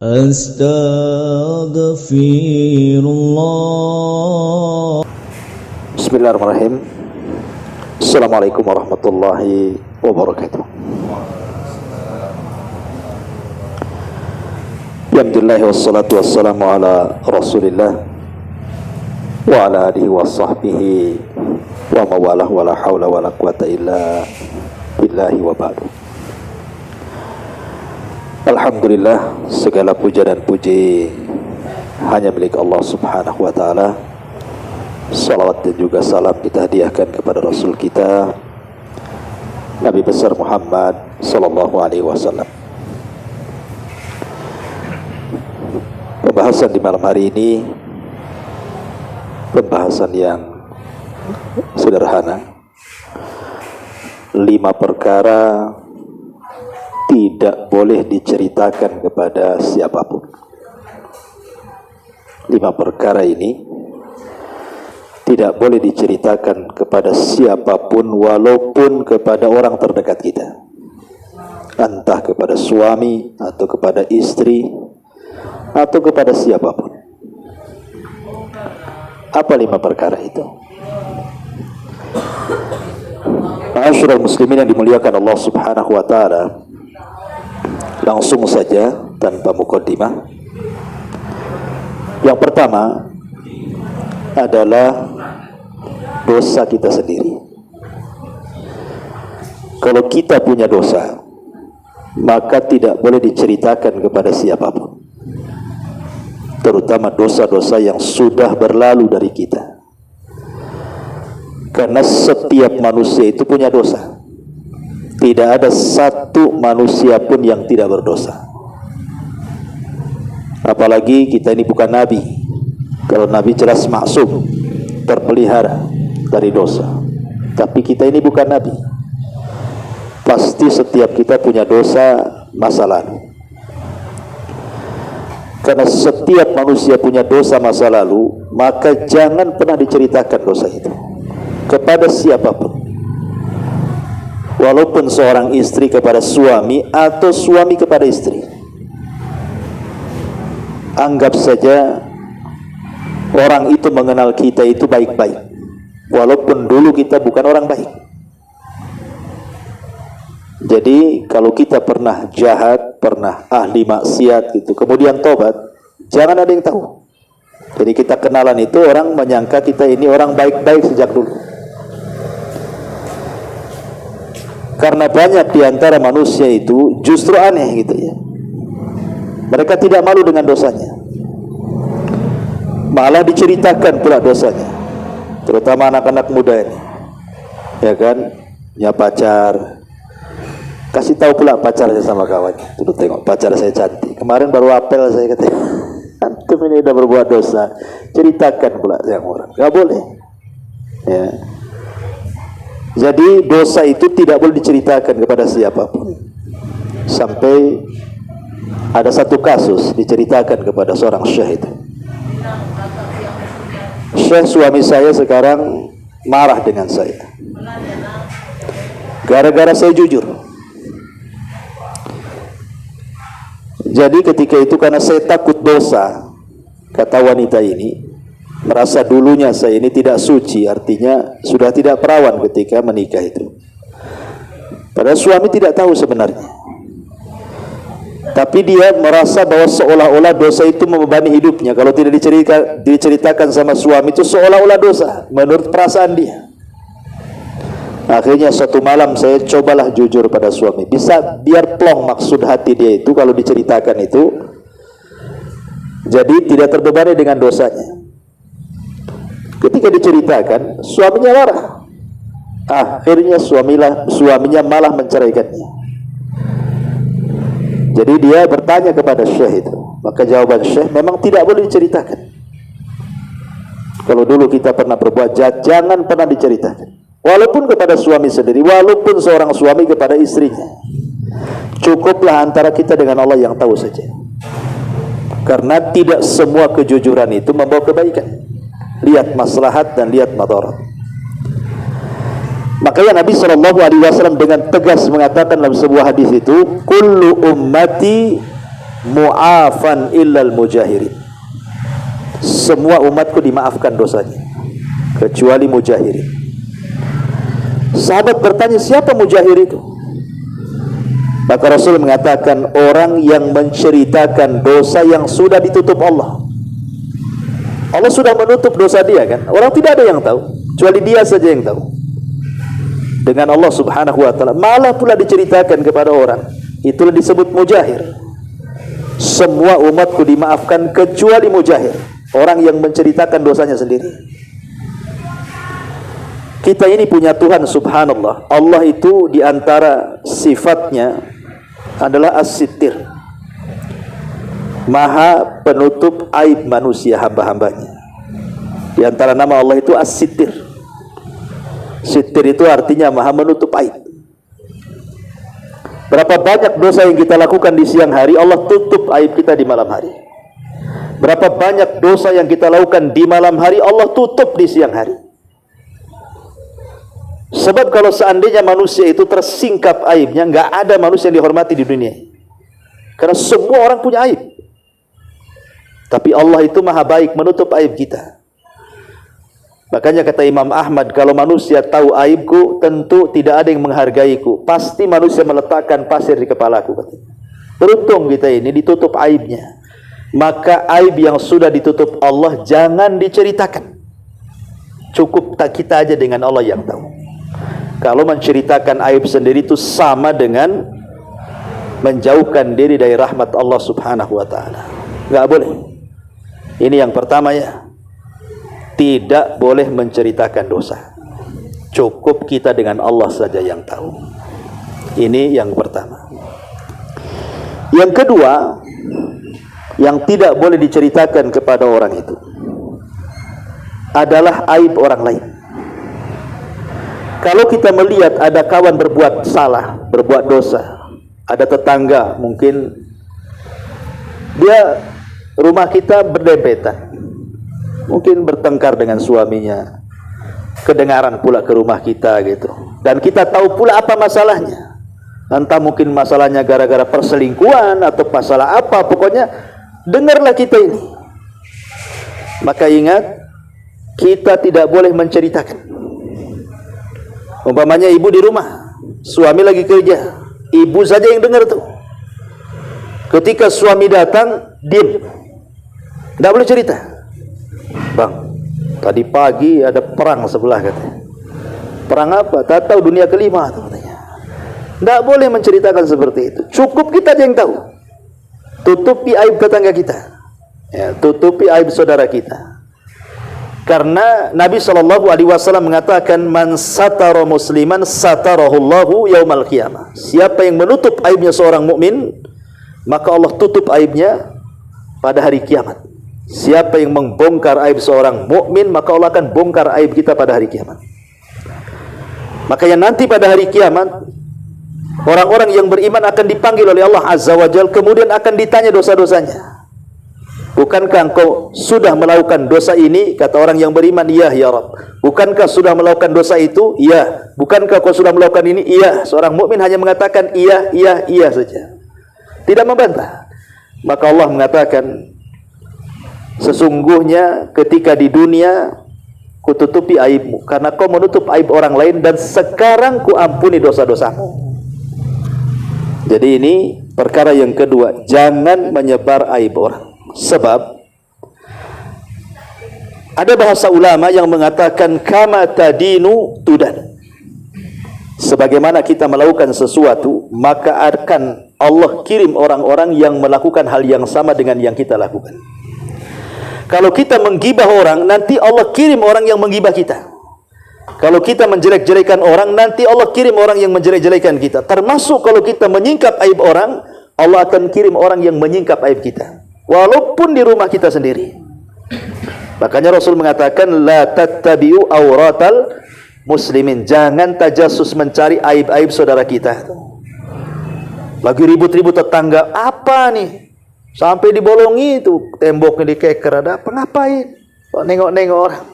Astaghfirullah. Bismillahirrahmanirrahim. Assalamualaikum warahmatullahi wabarakatuh. Alhamdulillah wassalatu wassalamu ala Rasulillah wa ala alihi wa sahbihi wa mawalah wa la hawla wa la quwata illa billahi wa ba'du. Alhamdulillah, segala puja dan puji hanya milik Allah subhanahu wa ta'ala. Salawat dan juga salam kita hadiahkan kepada Rasul kita Nabi besar Muhammad sallallahu alaihi wasallam. Pembahasan di malam hari ini pembahasan yang sederhana. 5 perkara tidak boleh diceritakan kepada siapapun. 5 perkara ini tidak boleh diceritakan kepada siapapun, walaupun kepada orang terdekat kita, entah kepada suami atau kepada istri atau kepada siapapun. Apa 5 perkara itu? Ma'asyiral muslimin yang dimuliakan Allah subhanahu wa ta'ala, langsung saja tanpa mukaddimah. Yang pertama adalah dosa kita sendiri. Kalau kita punya dosa, maka tidak boleh diceritakan kepada siapapun, terutama dosa-dosa yang sudah berlalu dari kita. Karena setiap manusia itu punya dosa. Tidak ada satu manusia pun yang tidak berdosa. Apalagi kita ini bukan nabi. Kalau nabi jelas maksum, terpelihara dari dosa. Tapi kita ini bukan nabi. Pasti setiap kita punya dosa masa lalu. Karena setiap manusia punya dosa masa lalu, maka jangan pernah diceritakan dosa itu kepada siapapun. Walaupun seorang istri kepada suami atau suami kepada istri. Anggap saja orang itu mengenal kita itu baik-baik, walaupun dulu kita bukan orang baik. Jadi kalau kita pernah jahat, pernah ahli maksiat gitu, kemudian tobat, jangan ada yang tahu. Jadi kita kenalan itu orang menyangka kita ini orang baik-baik sejak dulu. Karena banyak diantara manusia itu justru aneh gitu ya. Mereka tidak malu dengan dosanya, malah diceritakan pula dosanya. Terutama anak-anak muda ini, ya kan, punya pacar, kasih tahu pula pacarnya sama kawannya. Tuh tengok pacar saya cantik, kemarin baru apel saya katanya, antum ini udah berbuat dosa, ceritakan pula yang orang. Gak boleh ya. Jadi dosa itu tidak boleh diceritakan kepada siapapun. Sampai ada satu kasus diceritakan kepada seorang syekh itu. Syekh, suami saya sekarang marah dengan saya gara-gara saya jujur. Jadi ketika itu karena saya takut dosa, kata wanita ini, merasa dulunya saya ini tidak suci, artinya sudah tidak perawan ketika menikah itu. Padahal suami tidak tahu sebenarnya, tapi dia merasa bahwa seolah-olah dosa itu membebani hidupnya. Kalau tidak diceritakan sama suami itu seolah-olah dosa menurut perasaan dia. Akhirnya suatu malam saya cobalah jujur pada suami, bisa biar plong maksud hati dia itu kalau diceritakan itu, jadi tidak terbebani dengan dosanya. Ketika diceritakan, suaminya marah. Akhirnya suaminya malah menceraikannya. Jadi dia bertanya kepada syekh itu, maka jawaban syekh memang tidak boleh diceritakan. Kalau dulu kita pernah berbuat jahat, jangan pernah diceritakan. Walaupun kepada suami sendiri, walaupun seorang suami kepada istrinya. Cukuplah antara kita dengan Allah yang tahu saja. Karena tidak semua kejujuran itu membawa kebaikan. Lihat maslahat dan lihat madarat. Makanya Nabi SAW dengan tegas mengatakan dalam sebuah hadis itu, kullu ummati mu'afan illal mujahirin. Semua umatku dimaafkan dosanya kecuali mujahirin. Sahabat bertanya, siapa mujahir itu? Maka Rasul mengatakan, orang yang menceritakan dosa yang sudah ditutup Allah. Allah sudah menutup dosa dia kan. Orang tidak ada yang tahu, kecuali dia saja yang tahu. Dengan Allah subhanahu wa ta'ala malah pula diceritakan kepada orang, itulah disebut mujahir. Semua umatku dimaafkan kecuali mujahir, orang yang menceritakan dosanya sendiri. Kita ini punya Tuhan subhanallah. Allah itu diantara sifatnya adalah as-sittir, maha penutup aib manusia hamba-hambanya. Di antara nama Allah itu as-sittir. Sittir itu artinya maha menutup aib. Berapa banyak dosa yang kita lakukan di siang hari, Allah tutup aib kita di malam hari. Berapa banyak dosa yang kita lakukan di malam hari, Allah tutup di siang hari. Sebab kalau seandainya manusia itu tersingkap aibnya, nggak ada manusia yang dihormati di dunia. Karena semua orang punya aib. Tapi Allah itu maha baik menutup aib kita. Makanya kata Imam Ahmad, kalau manusia tahu aibku, tentu tidak ada yang menghargaiku. Pasti manusia meletakkan pasir di kepalaku. Beruntung kita ini ditutup aibnya. Maka aib yang sudah ditutup Allah jangan diceritakan. Cukup tak kita aja dengan Allah yang tahu. Kalau menceritakan aib sendiri itu sama dengan menjauhkan diri dari rahmat Allah subhanahu wa ta'ala. Gak boleh. Ini yang pertama ya. Tidak boleh menceritakan dosa. Cukup kita dengan Allah saja yang tahu. Ini yang pertama. Yang kedua, yang tidak boleh diceritakan kepada orang itu adalah aib orang lain. Kalau kita melihat ada kawan berbuat salah, berbuat dosa, ada tetangga mungkin dia rumah kita berdempetan, mungkin bertengkar dengan suaminya, kedengaran pula ke rumah kita gitu, dan kita tahu pula apa masalahnya. Entah mungkin masalahnya gara-gara perselingkuhan atau masalah apa, pokoknya dengarlah kita ini. Maka ingat, kita tidak boleh menceritakan. Umpamanya ibu di rumah, suami lagi kerja, ibu saja yang dengar tuh. Ketika suami datang, diam, tidak boleh cerita. Bang, tadi pagi ada perang sebelah katanya. Perang apa? Tak tahu, dunia kelima tuh katanya. Tidak boleh menceritakan seperti itu. Cukup kita aja yang tahu. Tutupi aib tetangga kita, ya, tutupi aib saudara kita. Karena Nabi SAW mengatakan, man satara musliman satarahullahu yaumal qiyamah. Siapa yang menutup aibnya seorang mukmin, maka Allah tutup aibnya pada hari kiamat. Siapa yang membongkar aib seorang mukmin, maka Allah akan bongkar aib kita pada hari kiamat. Makanya nanti pada hari kiamat, orang-orang yang beriman akan dipanggil oleh Allah Azza wa Jalla, kemudian akan ditanya dosa-dosanya. Bukankah engkau sudah melakukan dosa ini? Kata orang yang beriman, iya ya Rabb. Bukankah sudah melakukan dosa itu? Iya. Bukankah kau sudah melakukan ini? Iya. Seorang mukmin hanya mengatakan iya, iya, iya saja, tidak membantah. Maka Allah mengatakan, sesungguhnya ketika di dunia kututupi aibmu, karena kau menutup aib orang lain, dan sekarang ku ampuni dosa-dosamu. Jadi ini perkara yang kedua, jangan menyebar aib orang. Sebab ada bahasa ulama yang mengatakan kama tadinu tudan. Sebagaimana kita melakukan sesuatu, maka akan Allah kirim orang-orang yang melakukan hal yang sama dengan yang kita lakukan. Kalau kita menggibah orang, nanti Allah kirim orang yang menggibah kita. Kalau kita menjelek-jelekan orang, nanti Allah kirim orang yang menjelek-jelekan kita. Termasuk kalau kita menyingkap aib orang, Allah akan kirim orang yang menyingkap aib kita, walaupun di rumah kita sendiri. Makanya Rasul mengatakan, la tattabi'u auratal muslimin. Jangan tajassus mencari aib-aib saudara kita. Lagi ribut-ribut tetangga, apa nih? Sampai dibolongi itu temboknya, dikeker, ada apa? Ngapain? Kok nengok-nengok orang?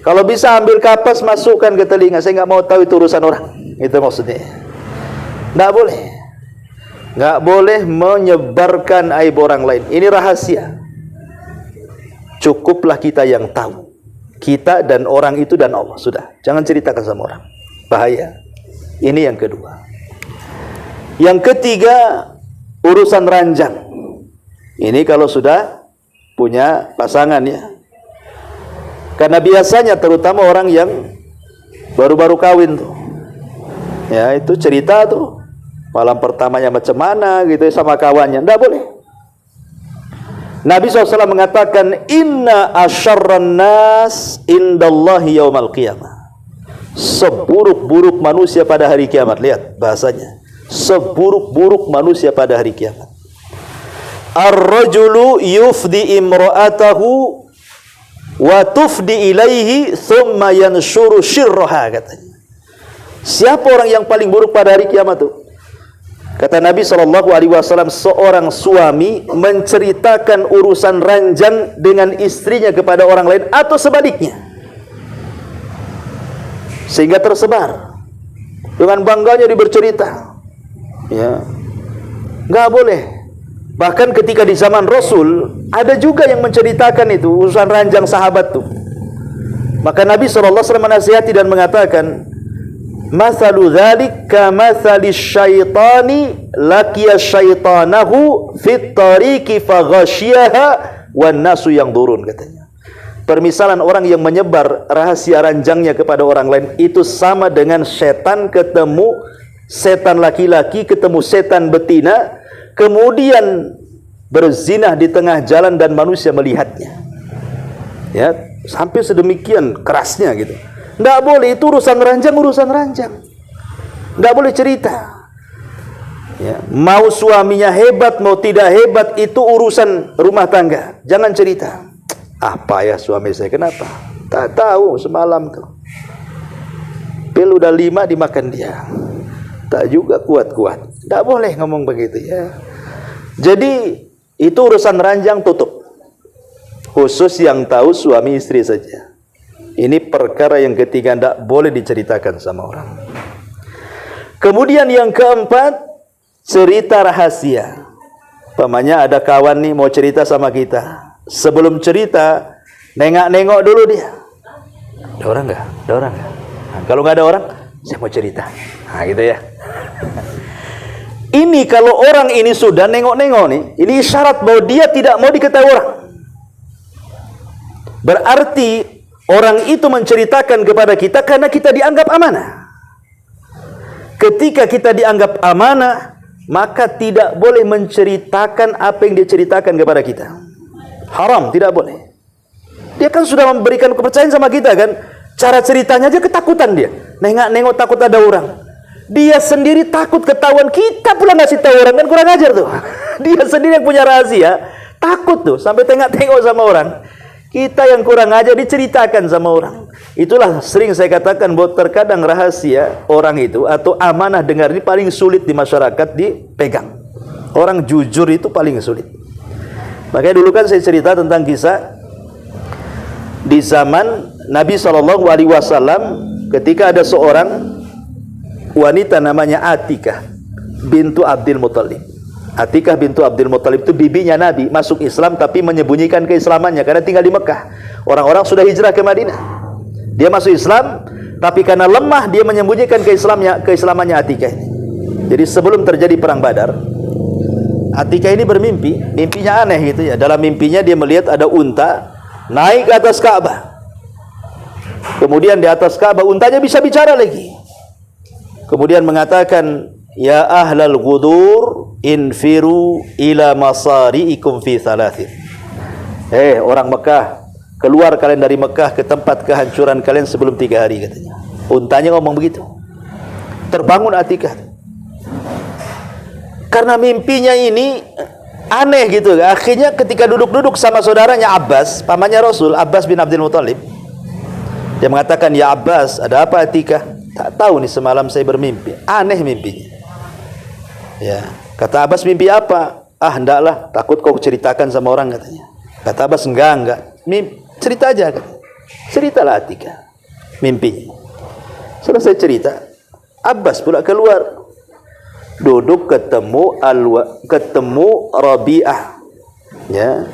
Kalau bisa ambil kapas, masukkan ke telinga. Saya nggak mau tahu itu urusan orang. Itu maksudnya. Nggak boleh. Nggak boleh menyebarkan aib orang lain. Ini rahasia. Cukuplah kita yang tahu. Kita dan orang itu dan Allah. Sudah. Jangan ceritakan sama orang. Bahaya. Ini yang kedua. Yang ketiga, urusan ranjang. Ini kalau sudah punya pasangan ya. Karena biasanya terutama orang yang baru-baru kawin tuh. Ya, itu cerita tuh. Malam pertamanya macam mana gitu sama kawannya. Tidak boleh. Nabi SAW mengatakan, Inna asyarran nas indallahi yaumal qiyamah. Seburuk-buruk manusia pada hari kiamat. Lihat bahasanya. Seburuk-buruk manusia pada hari kiamat. Ar-rajulu yufdi imra'atahu wa tufdi ilaihi thumma yanshuru syirraha, katanya. Siapa orang yang paling buruk pada hari kiamat itu? Kata Nabi SAW, seorang suami menceritakan urusan ranjang dengan istrinya kepada orang lain atau sebaliknya, sehingga tersebar. Dengan bangganya dia bercerita. Ya, nggak boleh. Bahkan ketika di zaman Rasul ada juga yang menceritakan itu urusan ranjang sahabat tuh. Maka Nabi SAW menasihati dan mengatakan, Mathalu dzalik kamathali syaitani laqiya syaitanahu fit tariqi faghasyiha wan nasu yang durun, katanya. Permisalan orang yang menyebar rahasia ranjangnya kepada orang lain itu sama dengan setan ketemu setan laki-laki ketemu setan betina, kemudian berzinah di tengah jalan dan manusia melihatnya. Ya, sampai sedemikian kerasnya gitu. Tidak boleh, itu urusan ranjang. Tidak boleh cerita. Ya, mau suaminya hebat, mau tidak hebat, itu urusan rumah tangga. Jangan cerita. Apa ya suami saya, kenapa? Tak tahu, semalam tuh pil udah 5 dimakan dia. Tak juga kuat-kuat. Tidak boleh ngomong begitu ya. Jadi itu urusan ranjang, tutup. Khusus yang tahu suami istri saja. Ini perkara yang ketiga, tidak boleh diceritakan sama orang. Kemudian yang keempat, cerita rahasia. Pamannya ada kawan nih mau cerita sama kita. Sebelum cerita, nengok-nengok dulu dia. Ada orang nggak? Ada orang nggak? Nah, kalau nggak ada orang, saya mau cerita. Nah gitu ya. Ini kalau orang ini sudah nengok-nengok nih, ini isyarat bahwa dia tidak mau diketahui orang. Berarti orang itu menceritakan kepada kita karena kita dianggap amanah. Ketika kita dianggap amanah, maka tidak boleh menceritakan apa yang dia ceritakan kepada kita. Haram, tidak boleh. Dia kan sudah memberikan kepercayaan sama kita kan. Cara ceritanya aja ketakutan dia. Nengok-nengok takut ada orang. Dia sendiri takut ketahuan, kita pula ngasih tahu orang, kan kurang ajar tuh. Dia sendiri yang punya rahasia, takut tuh sampai tengok-tengok sama orang. Kita yang kurang ajar diceritakan sama orang. Itulah sering saya katakan bahwa terkadang rahasia orang itu atau amanah dengar ini paling sulit di masyarakat dipegang. Orang jujur itu paling sulit. Makanya dulu kan saya cerita tentang kisah di zaman Nabi SAW ketika ada seorang wanita namanya Atikah bintu Abdul Muthalib. Atikah bintu Abdul Muthalib itu bibinya Nabi, masuk Islam tapi menyembunyikan keislamannya karena tinggal di Mekah. Orang-orang sudah hijrah ke Madinah. Dia masuk Islam tapi karena lemah dia menyembunyikan keislamannya Atikah ini. Jadi sebelum terjadi perang Badar, Atikah ini bermimpi, mimpinya aneh gitu ya. Dalam mimpinya dia melihat ada unta naik ke atas Ka'bah. Kemudian di atas Ka'bah untanya bisa bicara lagi. Kemudian mengatakan, ya ahlal ghudur infiru ila masari'ikum fi thalathin. Orang Mekah, keluar kalian dari Mekah ke tempat kehancuran kalian sebelum 3 hari, katanya. Untanya ngomong begitu. Terbangun Atikah. Karena mimpinya ini aneh gitu. Akhirnya ketika duduk-duduk sama saudaranya Abbas, pamannya Rasul, Abbas bin Abdul Muthalib, dia mengatakan, ya Abbas, ada apa Atikah? Tak tahu nih, semalam saya bermimpi. Aneh mimpinya. Ya, kata Abbas, mimpi apa? Ah, hendaklah, takut kau ceritakan sama orang, katanya. Kata Abbas, enggak. Cerita aja, katanya. Ceritalah Atikah mimpinya. Selesai cerita, Abbas pula keluar. duduk ketemu Rabi'ah, ya,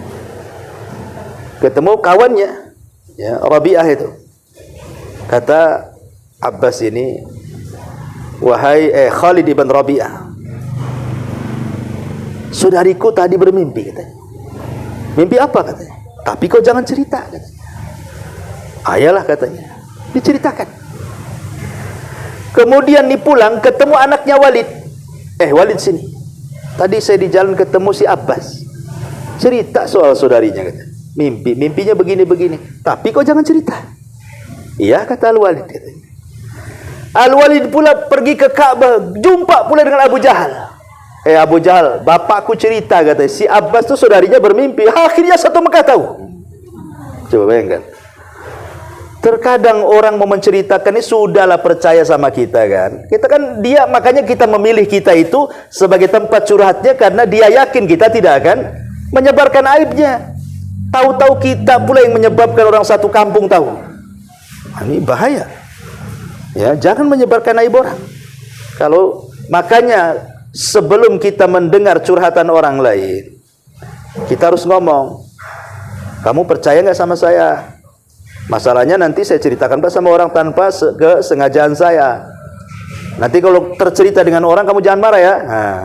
ketemu kawannya, ya, Rabi'ah itu. Kata Abbas ini, wahai Khalid ibn Rabi'ah, saudariku tadi bermimpi, katanya. Mimpi apa, katanya? Tapi kau jangan cerita, katanya. Ayalah, katanya, diceritakan. Kemudian nih pulang ketemu anaknya Walid. Walid sini. Tadi saya di jalan ketemu si Abbas. Cerita soal saudarinya, katanya. Mimpinya begini-begini. Tapi kau jangan cerita. Iya, kata Al-Walid, katanya. Al-Walid pula pergi ke Ka'bah, jumpa pula dengan Abu Jahal. Abu Jahal, bapakku cerita, katanya, si Abbas tu saudarinya bermimpi. Akhirnya satu Mekah tahu. Coba bayangkan. Terkadang orang mau menceritakan ini sudahlah percaya sama kita kan. Kita kan dia, makanya kita memilih kita itu sebagai tempat curhatnya karena dia yakin kita tidak akan menyebarkan aibnya. Tahu-tahu kita pula yang menyebabkan orang satu kampung tahu. Ini bahaya. Ya, jangan menyebarkan aib orang. Kalau makanya sebelum kita mendengar curhatan orang lain, kita harus ngomong, kamu percaya nggak sama saya? Masalahnya nanti saya ceritakan sama orang tanpa kesengajaan saya. Nanti kalau tercerita dengan orang, kamu jangan marah ya. Nah,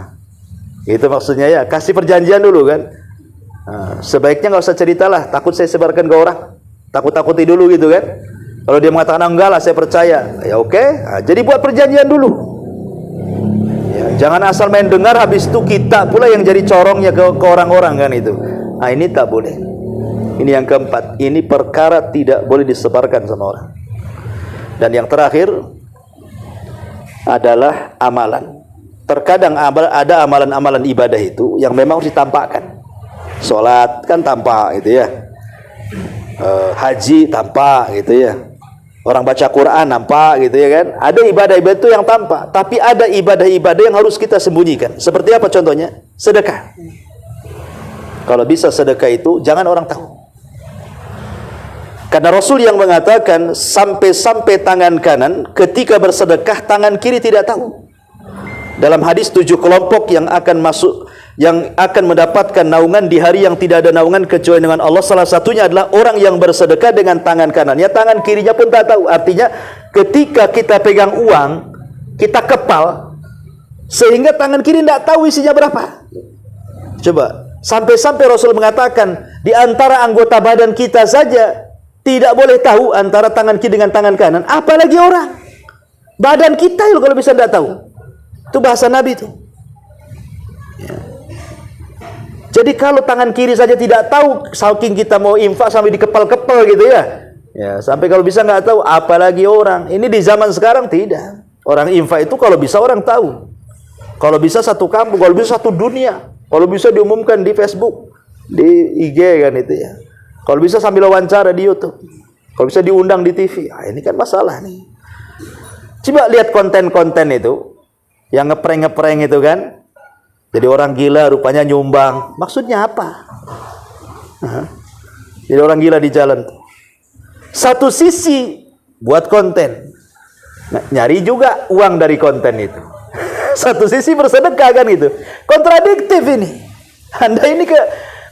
itu maksudnya ya. Kasih perjanjian dulu kan. Nah, sebaiknya nggak usah ceritalah. Takut saya sebarkan ke orang. Takut-takuti dulu gitu kan. Kalau dia mengatakan enggak lah, saya percaya. Ya oke. Nah, jadi buat perjanjian dulu. Ya, jangan asal main dengar, habis itu kita pula yang jadi corongnya ke orang-orang kan itu. Nah, ini tak boleh. Ini yang keempat, ini perkara tidak boleh disebarkan sama orang. Dan yang terakhir adalah amalan. Terkadang ada amalan-amalan ibadah itu yang memang harus ditampakkan. Sholat kan tampak gitu ya, haji tampak gitu ya, orang baca Quran nampak gitu ya kan. Ada ibadah-ibadah itu yang tampak, tapi ada ibadah-ibadah yang harus kita sembunyikan. Seperti apa contohnya? Sedekah. Kalau bisa sedekah itu jangan orang tahu. Karena Rasul yang mengatakan sampai-sampai tangan kanan ketika bersedekah tangan kiri tidak tahu. Dalam hadis 7 kelompok yang akan masuk, yang akan mendapatkan naungan di hari yang tidak ada naungan kecuali dengan Allah. Salah satunya adalah orang yang bersedekah dengan tangan kanannya, tangan kirinya pun tak tahu. Artinya ketika kita pegang uang, kita kepal sehingga tangan kiri tidak tahu isinya berapa. Coba, sampai-sampai Rasul mengatakan di antara anggota badan kita saja tidak boleh tahu antara tangan kiri dengan tangan kanan, apalagi orang. Badan kita kalau bisa tidak tahu. Itu bahasa Nabi itu. Ya. Jadi kalau tangan kiri saja tidak tahu, saking kita mau infak sampai dikepal-kepal gitu ya. Ya, sampai kalau bisa nggak tahu, apalagi orang. Ini di zaman sekarang tidak. Orang infak itu kalau bisa orang tahu. Kalau bisa satu kampung, kalau bisa satu dunia. Kalau bisa diumumkan di Facebook, di IG kan itu ya. Kalau bisa sambil wawancara di YouTube. Kalau bisa diundang di TV. Nah, ini kan masalah nih. Coba lihat konten-konten itu. Yang ngeprank-ngeprank itu kan. Jadi orang gila rupanya nyumbang. Maksudnya apa? Jadi orang gila di jalan. Satu sisi buat konten. Nah, nyari juga uang dari konten itu. Satu sisi bersedekah kan itu. Kontradiktif ini. Anda ini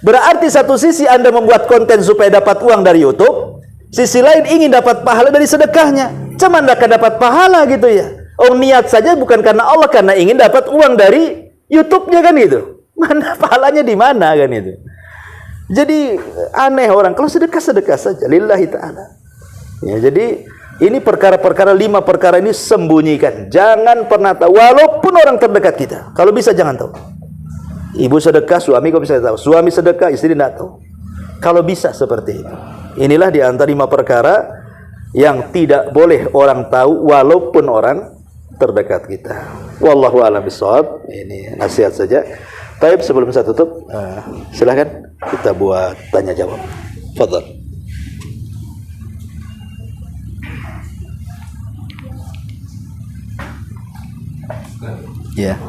berarti satu sisi Anda membuat konten supaya dapat uang dari YouTube, sisi lain ingin dapat pahala dari sedekahnya. Cuma Anda akan dapat pahala gitu ya. Oh, niat saja bukan karena Allah, karena ingin dapat uang dari YouTube-nya kan gitu. Mana pahalanya di mana kan itu. Jadi aneh orang kalau sedekah saja lillahi ta'ala. Ya, jadi ini perkara-perkara 5 perkara ini sembunyikan. Jangan pernah tahu walaupun orang terdekat kita. Kalau bisa jangan tahu. Ibu sedekah, suami kok bisa tahu. Suami sedekah, istri tidak tahu. Kalau bisa seperti itu. Inilah di antara 5 perkara yang tidak boleh orang tahu walaupun orang terdekat kita. Wallahu a'lam bishawab. Ini nasihat saja. Baik, sebelum saya tutup, silakan kita buat tanya jawab. Fadhal. Ya.